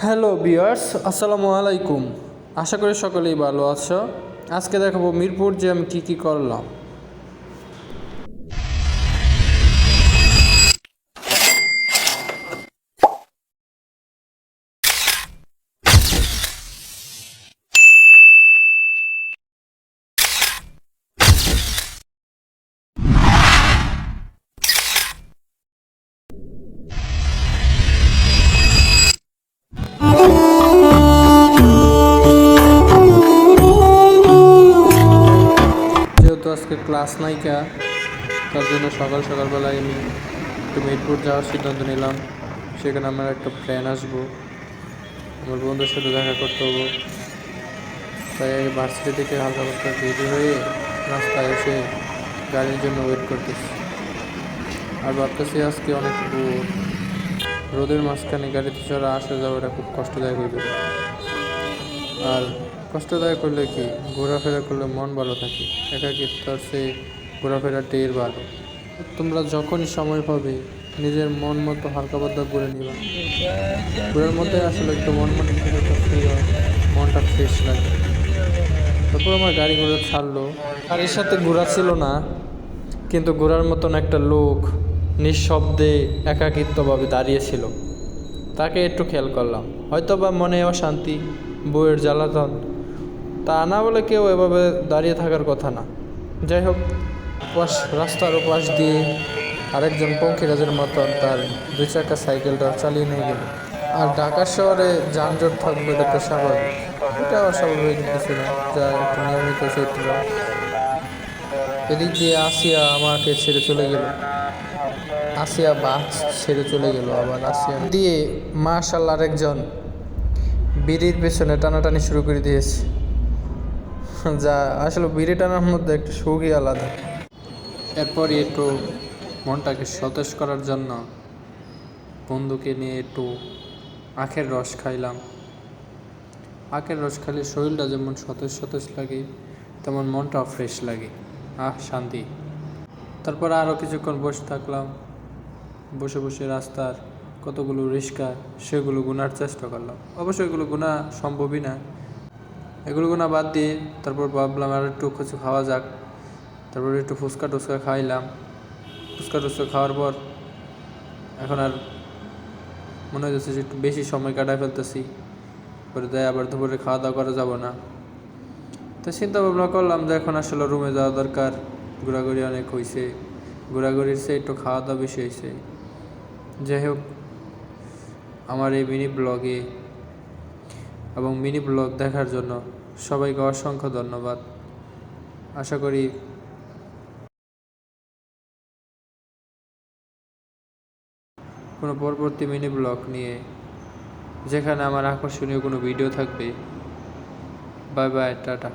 Hello বিয়ার্স, আসসালামু আলাইকুম। আশা করি সকলেই ভালো আছো। আজকে দেখাবো মিরপুর যে আমি কী করলাম। যেহেতু আজকে ক্লাস নাইকা, তার জন্য সকালবেলায় আমি একটু মিরপুর যাওয়ার সিদ্ধান্ত নিলাম। সেখানে আমার একটা প্ল্যান আসবো, আমার বন্ধুর সাথে দেখা করতে হবো। তাই ভার্সিটি থেকে হালকা পাতলা রেডি হয়ে রাস্তায় এসে গাড়ির জন্য ওয়েট করতেছি। আর ভাবতেছি আজকে অনেক রোদের মাঝখানে গাড়িতে চড়া আসা যাওয়াটা খুব কষ্টদায়ক হয়ে যাবে। আর কষ্টদায়ক করলে কি, ঘোরাফেরা করলে মন ভালো থাকে। একাকিত্বের চেয়ে ঘোরাফেরা টের ভালো। তোমরা যখনই সময় পাবে নিজের মন মতো হালকা পাতলা ঘুরে নিবা। ঘোরার মধ্যে আসলে একটু মন মানসিকতা ফ্রি হয়, মনটা ফ্রেশ লাগে। তারপর আমার গাড়ি ঘোড়া ছাড়লো। গাড়ির সাথে ঘোরা ছিল না, কিন্তু ঘোরার মতন একটা লোক নিঃশব্দে একাকিত্বভাবে দাঁড়িয়েছিল। তাকে একটু খেয়াল করলাম। হয়তো বা মনে অশান্তি, বইয়ের জ্বালাতন, তা না বলে কেউ এভাবে দাঁড়িয়ে থাকার কথা না। যাই হোক, রাস্তার ওপাশ দিয়ে আরেকজন পঙ্খিরাজের মতন তার 2 চাকা সাইকেলটা চালিয়ে নিয়ে গেল। আর ঢাকা শহরে যানজট থাকবে, এটা তো স্বাভাবিক। এটা অস্বাভাবিক কিছু না, যা একটা নিয়মিত চিত্র। এদিক দিয়ে আসিয়া আমাকে ছেড়ে চলে গেল। আসিয়া বাস ছেড়ে চলে গেল। আবার আসিয়া দিয়ে মাশাআল্লাহ আরেকজন বিড়ির পেছনে টানাটানি শুরু করে দিয়েছে, যা আসলে বিড়ি টানার মধ্যে একটা সুখই আলাদা। এরপরই একটু মনটাকে সতেজ করার জন্য বন্ধুকে নিয়ে একটু আখের রস খাইলাম। আখের রস খাইলে শরীরটা যেমন সতেজ সতেজ লাগে, তেমন মনটাও ফ্রেশ লাগে। শান্তি। তারপর আরও কিছুক্ষণ বসে থাকলাম। বসে বসে রাস্তার কতগুলো রিক্সা, সেগুলো গোনার চেষ্টা করলাম। অবশ্য এগুলো গোনা সম্ভবই না। এগুলো গোনা বাদ দিয়ে তারপর ভাবলাম আর একটু কিছু খাওয়া যাক। তারপর একটু ফুচকা টুচকা খাইলাম। ফুচকা টুচকা খাওয়ার পর এখন আর মনে হচ্ছে যে একটু বেশি সময় কাটায় ফেলতেছি, পরে দেয় আবার দুপুরে খাওয়া দাওয়া করা যাব না। তো চিন্তা ভাবনা করলাম যে এখন আসলে রুমে যাওয়া দরকার। ঘোরাঘুরি অনেক হয়েছে, ঘোরাঘুরির চেয়ে একটু খাওয়া দাওয়া বেশি হয়েছে। যাই হোক, আমার এই মিনি ব্লগে এবং মিনি ব্লগ দেখার জন্য সবাইকে অসংখ্য ধন্যবাদ। আশা করি কোনো পরবর্তী মিনি ব্লগ নিয়ে, যেখানে আমার আকর্ষণীয় কোনো ভিডিও থাকবে। Bye bye, tata.